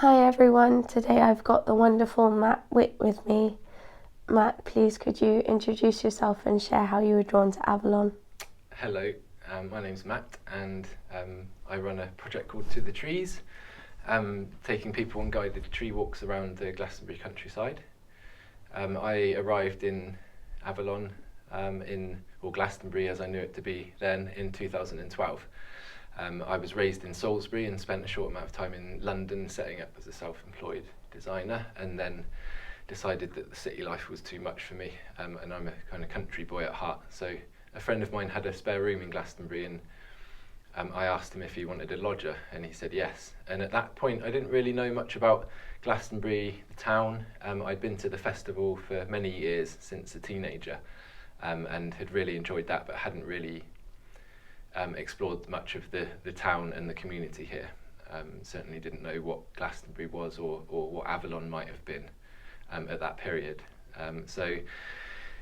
Hi everyone, today I've got the wonderful Witt with me. Matt, please could you introduce yourself and share how you were drawn to Avalon? Hello, my name's Matt and I run a project called To the Trees, taking people on guided tree walks around the Glastonbury countryside. I arrived in Avalon, or Glastonbury as I knew it to be then, in 2012. I was raised in Salisbury and spent a short amount of time in London setting up as a self-employed designer, and then decided that the city life was too much for me, and I'm a kind of country boy at heart. So a friend of mine had a spare room in Glastonbury, and I asked him if he wanted a lodger, and he said yes. And at that point I didn't really know much about Glastonbury, the town. I'd been to the festival for many years since a teenager, and had really enjoyed that, but hadn't really explored much of the town and the community here. Certainly didn't know what Glastonbury was, or what Avalon might have been at that period. So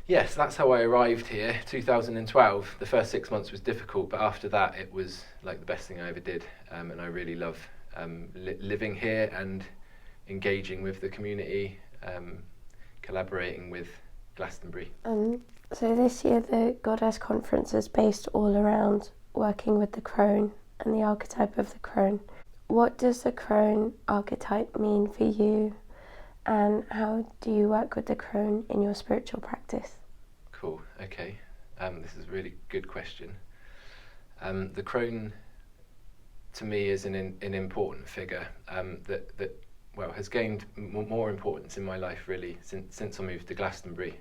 yes, that's how I arrived here, 2012. The first 6 months was difficult, but after that it was like the best thing I ever did, and I really love living here and engaging with the community, collaborating with Glastonbury. So this year the Goddess Conference is based all around working with the crone and the archetype of the crone. What does the crone archetype mean for you, and how do you work with the crone in your spiritual practice? Cool, okay. This is a really good question. The crone to me is an important figure that has gained more importance in my life really since I moved to Glastonbury.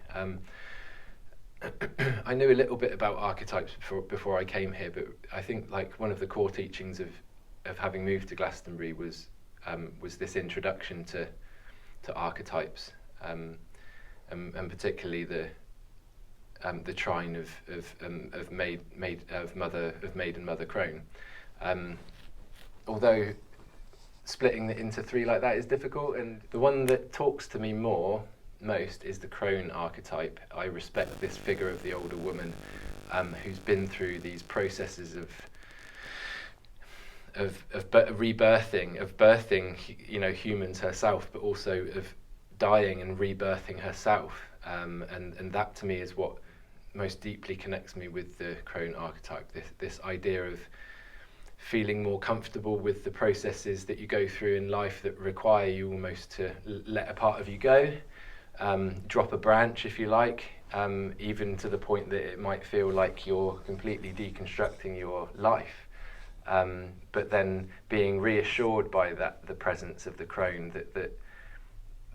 I knew a little bit about archetypes before I came here, but I think like one of the core teachings of having moved to Glastonbury was this introduction to archetypes, and particularly the trine of maid and mother crone. Although splitting it into three like that is difficult, and the one that talks to me most is the crone archetype. I respect this figure of the older woman, who's been through these processes of rebirthing, of birthing, humans herself, but also of dying and rebirthing herself. And that to me is what most deeply connects me with the crone archetype. This idea of feeling more comfortable with the processes that you go through in life that require you almost to let a part of you go. Drop a branch if you like, even to the point that it might feel like you're completely deconstructing your life, but then being reassured by the presence of the crone that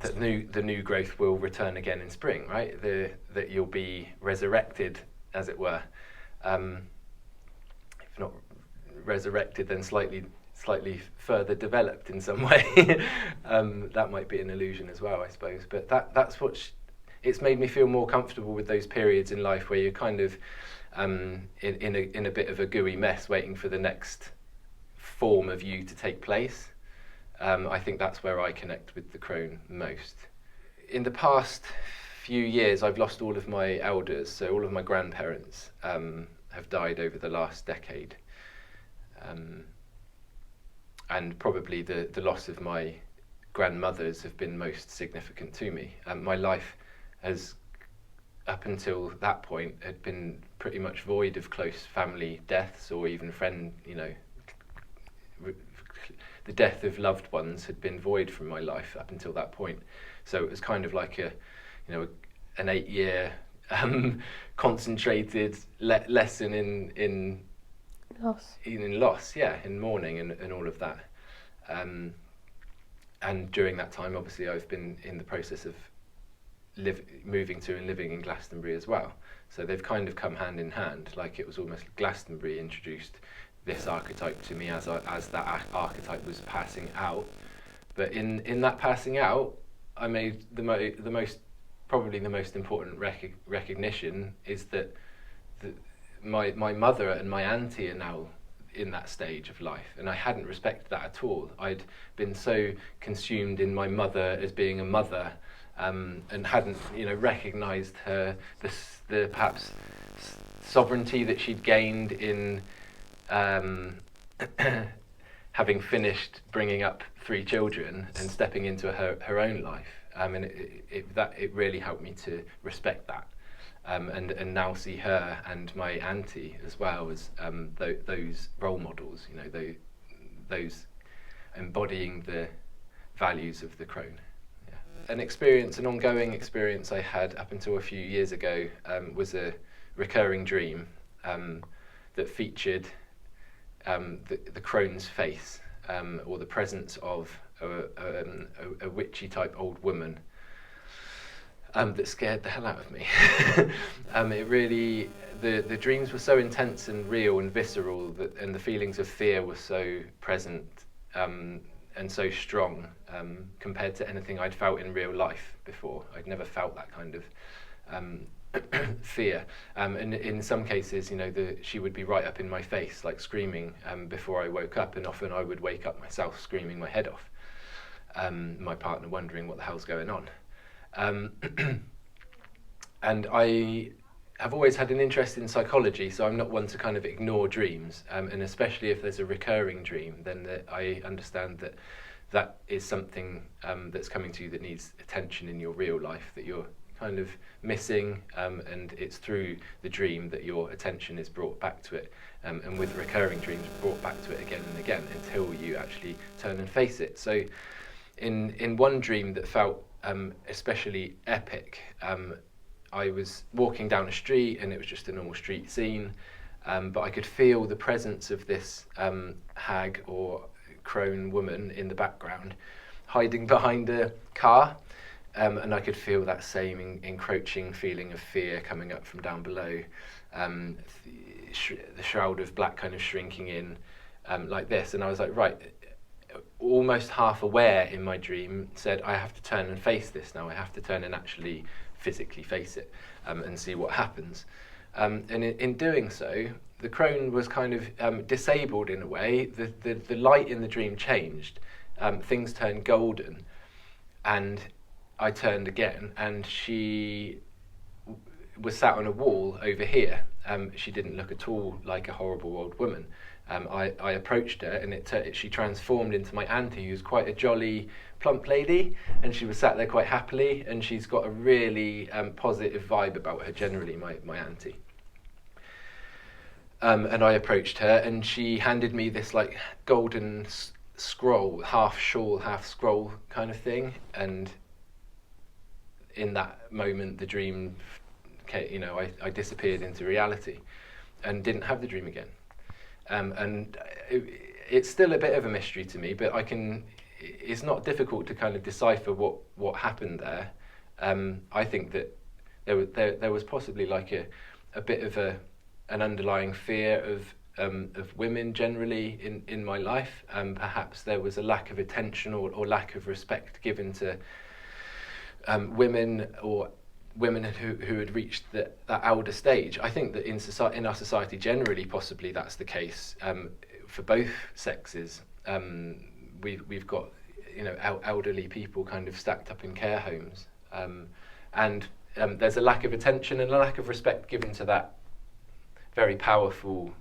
the new growth will return again in spring, right? That you'll be resurrected, as it were. If not resurrected, then slightly further developed in some way. That might be an illusion as well, I suppose. But that's it's made me feel more comfortable with those periods in life where you're kind of in a bit of a gooey mess, waiting for the next form of you to take place. I think that's where I connect with the crone most. In the past few years, I've lost all of my elders, so all of my grandparents have died over the last decade. And probably the loss of my grandmothers have been most significant to me. My life has, up until that point, had been pretty much void of close family deaths, or even the death of loved ones had been void from my life up until that point. So it was kind of like an 8-year concentrated lesson in Loss. In loss, yeah, in mourning and all of that. And during that time, obviously, I've been in the process of moving to and living in Glastonbury as well. So they've kind of come hand in hand. Like it was almost Glastonbury introduced this archetype to me as that archetype was passing out. But in that passing out, I made the most important recognition is that my mother and my auntie are now in that stage of life, and I hadn't respected that at all. I'd been so consumed in my mother as being a mother, and hadn't recognised the perhaps sovereignty that she'd gained in having finished bringing up 3 children and stepping into her own life. And it really helped me to respect that. And now see her and my auntie as well as those role models, you know, those embodying the values of the Crone. Yeah. An ongoing experience I had up until a few years ago was a recurring dream that featured the Crone's face, or the presence of a witchy type old woman that scared the hell out of me. It really, the dreams were so intense and real and visceral, and the feelings of fear were so present and so strong compared to anything I'd felt in real life before. I'd never felt that kind of fear. And in some cases, you know, she would be right up in my face, like screaming before I woke up, and often I would wake up myself screaming my head off. My partner wondering what the hell's going on. And I have always had an interest in psychology, so I'm not one to kind of ignore dreams, and especially if there's a recurring dream, then I understand that is something that's coming to you that needs attention in your real life, that you're kind of missing, and it's through the dream that your attention is brought back to it, and with recurring dreams brought back to it again and again until you actually turn and face it. So in one dream that felt especially epic, I was walking down a street and it was just a normal street scene, but I could feel the presence of this hag or crone woman in the background hiding behind a car, and I could feel that same encroaching feeling of fear coming up from down below, the shroud of black kind of shrinking in like this, and I was like, right, almost half aware in my dream, said I have to turn and face this now. I have to turn and actually physically face it and see what happens. And in doing so, the crone was kind of disabled in a way. The light in the dream changed. Things turned golden, and I turned again, and she was sat on a wall over here. She didn't look at all like a horrible old woman. I approached her, and she transformed into my auntie, who's quite a jolly, plump lady, and she was sat there quite happily, and she's got a really positive vibe about her generally, my auntie. And I approached her, and she handed me this like golden scroll, half shawl, half scroll kind of thing, and in that moment the dream, you know, I disappeared into reality and didn't have the dream again. And it's still a bit of a mystery to me, but it's not difficult to kind of decipher what happened there. I think that there was possibly like a bit of an underlying fear of women generally in my life. Perhaps there was a lack of attention or lack of respect given to women, or women who had reached that elder stage. I think that in our society generally, possibly that's the case for both sexes. We've got, you know, elderly people kind of stacked up in care homes, and there's a lack of attention and a lack of respect given to that very powerful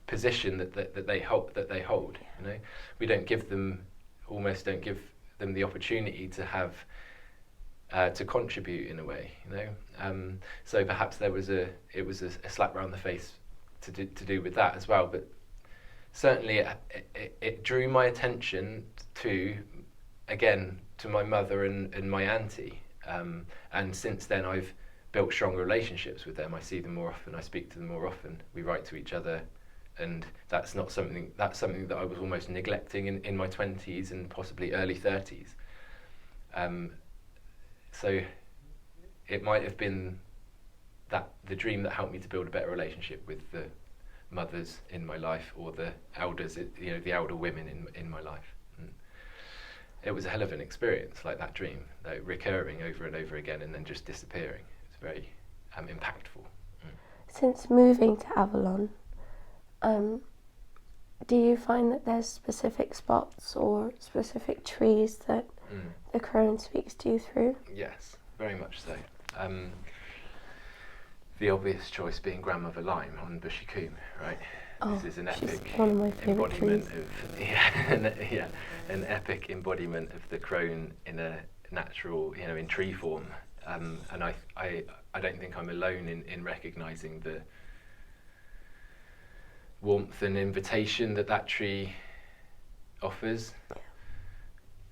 position that they hold. You know, we don't give them the opportunity to have. To contribute in a way, you know. So perhaps it was a slap round the face to do with that as well. But certainly it drew my attention to my mother and my auntie. And since then I've built stronger relationships with them. I see them more often. I speak to them more often. We write to each other, and that's something that I was almost neglecting in my 20s and possibly early 30s. So it might have been the dream that helped me to build a better relationship with the mothers in my life, or the elders, you know, the elder women in my life. And it was a hell of an experience, like that dream, like recurring over and over again and then just disappearing. It's very impactful. Since moving to Avalon, do you find that there's specific spots or specific trees that the crone speaks to you through? Yes, very much so. The obvious choice being grandmother lime on Bushy Coombe, right? Oh, this is an she's epic one of my favourite embodiment trees. of an epic embodiment of the crone in a natural, in tree form. And I don't think I'm alone in recognising the warmth and invitation that tree offers.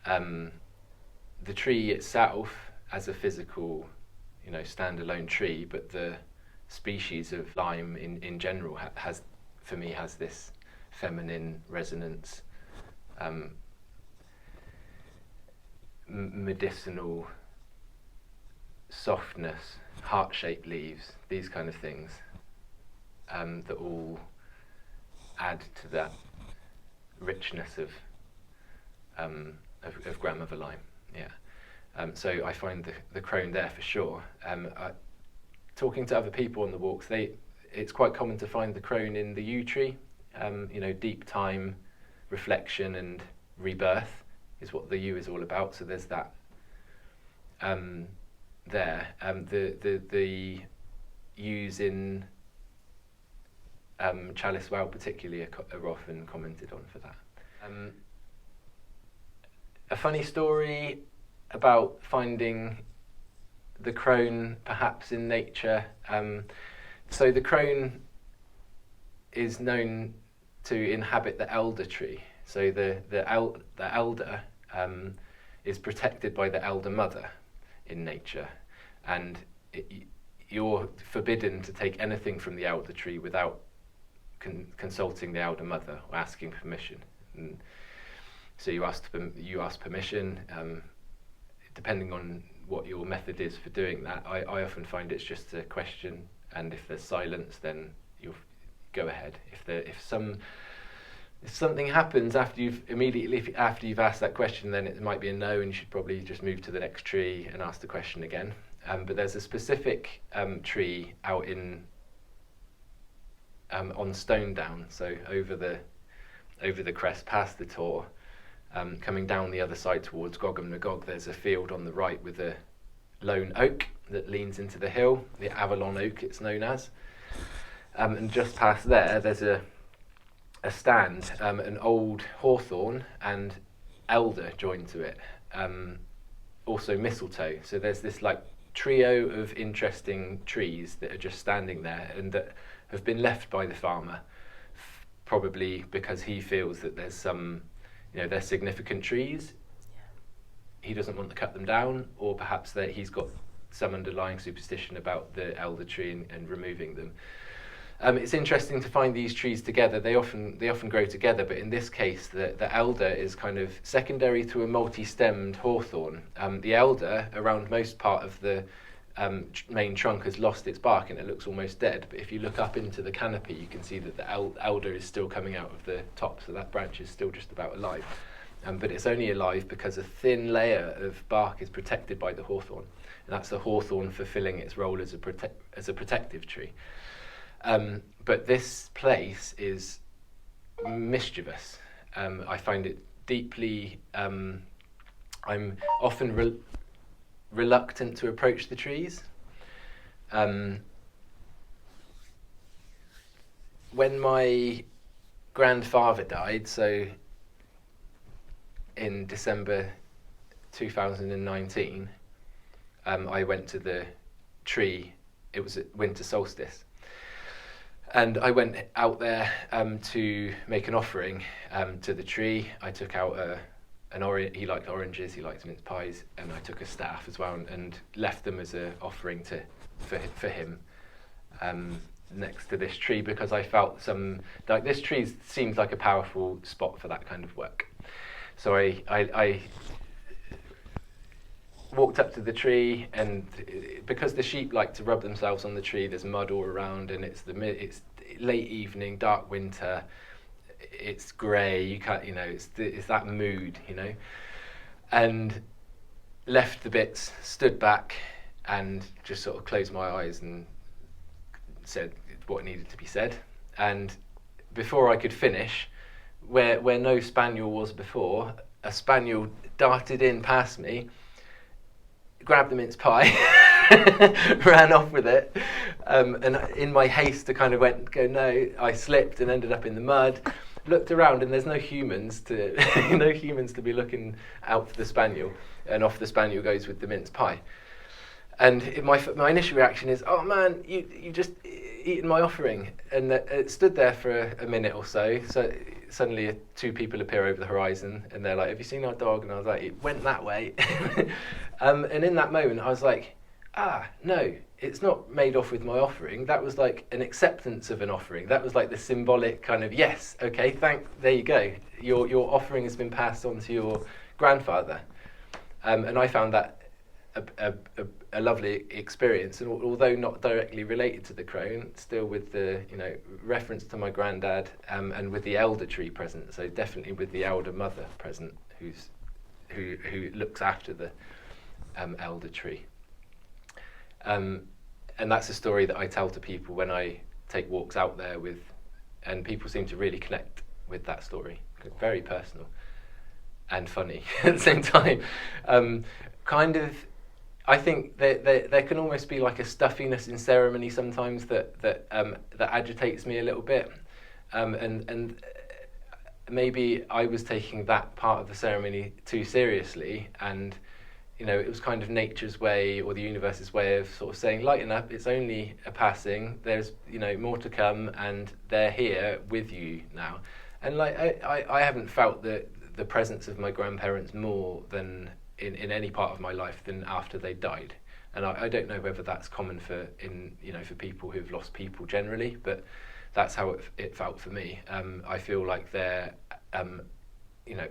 The tree itself as a physical, standalone tree, but the species of lime in general has this feminine resonance, medicinal softness, heart-shaped leaves, these kind of things, that all add to that richness of grandmother lime. So I find the crone there for sure. Talking to other people on the walks, it's quite common to find the crone in the yew tree. Deep time, reflection and rebirth is what the yew is all about. So there's that there. The yews in Chalice Well particularly are often commented on for that. A funny story about finding the crone perhaps in nature. So the crone is known to inhabit the elder tree. So the elder is protected by the elder mother in nature, and you're forbidden to take anything from the elder tree without consulting the elder mother or asking permission. And so you ask permission. Depending on what your method is for doing that, I often find it's just a question, and if there's silence, then you'll go ahead. If something happens immediately after you've asked that question, then it might be a no, and you should probably just move to the next tree and ask the question again. But there's a specific tree out on Stone Down, so over the crest past the Tor. Coming down the other side towards Gogham na Gog, there's a field on the right with a lone oak that leans into the hill, the Avalon Oak it's known as. And just past there's a stand, an old hawthorn and elder joined to it, also mistletoe. So there's this trio of interesting trees that are just standing there and that have been left by the farmer, probably because he feels that there's some, they're significant trees. He doesn't want to cut them down, or perhaps that he's got some underlying superstition about the elder tree and removing them. It's interesting to find these trees together. They often grow together, but in this case, the elder is kind of secondary to a multi-stemmed hawthorn. The elder, around most part of the main trunk, has lost its bark and it looks almost dead. But if you look up into the canopy, you can see that the elder is still coming out of the top, so that branch is still just about alive. But it's only alive because a thin layer of bark is protected by the hawthorn, and that's the hawthorn fulfilling its role as a protective tree. But this place is mischievous. I find it deeply. I'm often reluctant to approach the trees. When my grandfather died, so in December 2019, I went to the tree. It was at winter solstice. And I went out there to make an offering to the tree. I took out an orange. He liked oranges. He liked mince pies, and I took a staff as well and left them as an offering for him next to this tree, because I felt this tree seems like a powerful spot for that kind of work. So I walked up to the tree, and because the sheep like to rub themselves on the tree, there's mud all around, and it's late evening, dark winter, it's grey, you can't, it's that mood, and left the bits, stood back, and just sort of closed my eyes and said what needed to be said. And before I could finish, where no spaniel was before, a spaniel darted in past me, grabbed the mince pie ran off with it. And in my haste to kind of go no, I slipped and ended up in the mud. Looked around and there's no humans to be looking out for the spaniel, and off the spaniel goes with the mince pie. And my initial reaction is, oh man, you just eaten my offering. And it stood there for a minute or so. So suddenly two people appear over the horizon and they're like, have you seen our dog? And I was like, it went that way. And in that moment I was like, no, it's not made off with my offering. That was like an acceptance of an offering. That was like the symbolic kind of, yes, okay, there you go. Your offering has been passed on to your grandfather. And I found that a lovely experience, and although not directly related to the crone, still with the reference to my granddad, and with the elder tree present. So definitely with the elder mother present, who looks after the elder tree. And that's a story that I tell to people when I take walks out there and people seem to really connect with that story. Very personal and funny at the same time. I think there can almost be like a stuffiness in ceremony sometimes that agitates me a little bit, and maybe I was taking that part of the ceremony too seriously, and it was kind of nature's way or the universe's way of sort of saying, lighten up, it's only a passing, there's more to come, and they're here with you now. And like I haven't felt the presence of my grandparents more than in any part of my life than after they died. And I don't know whether that's common for people who've lost people generally, but that's how it felt for me. I feel like they're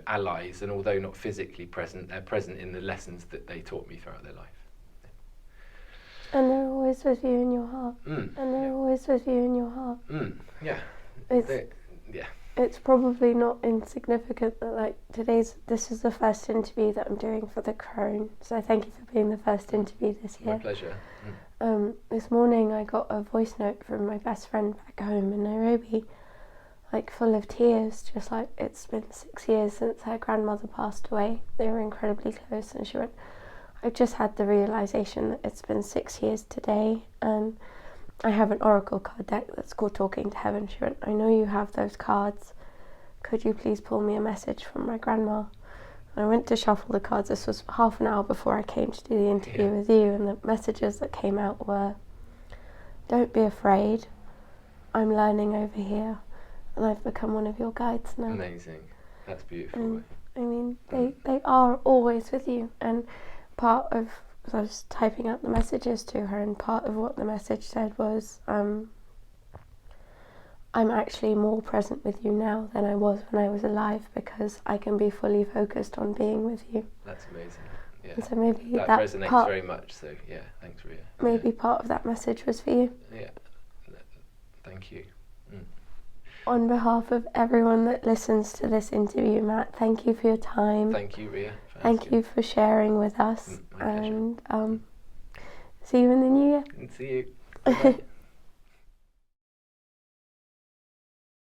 allies, and although not physically present, they're present in the lessons that they taught me throughout their life. And they're always with you in your heart. And they're always with you in your heart. Yeah. It's probably not insignificant that this is the first interview that I'm doing for the Crone, so thank you for being the first interview this year. My pleasure. This morning I got a voice note from my best friend back home in Nairobi, full of tears, just like it's been 6 years since her grandmother passed away. They were incredibly close, and she went, I've just had the realisation that it's been 6 years today, and I have an oracle card deck that's called Talking to Heaven. She went, I know you have those cards. Could you please pull me a message from my grandma? And I went to shuffle the cards. This was half an hour before I came to do the interview with you, and the messages that came out were, don't be afraid. I'm learning over here, and I've become one of your guides now. Amazing. That's beautiful. And, they are always with you, and part of I was typing out the messages to her, and part of what the message said was, I'm actually more present with you now than I was when I was alive, because I can be fully focused on being with you. That's amazing. Yeah. And so maybe that resonates very much. So yeah, thanks, Ria. Maybe part of that message was for you. Yeah. Thank you. On behalf of everyone that listens to this interview, Matt, thank you for your time. Thank you, Ria. Thank you for sharing with us. And see you in the new year. And see you. Bye.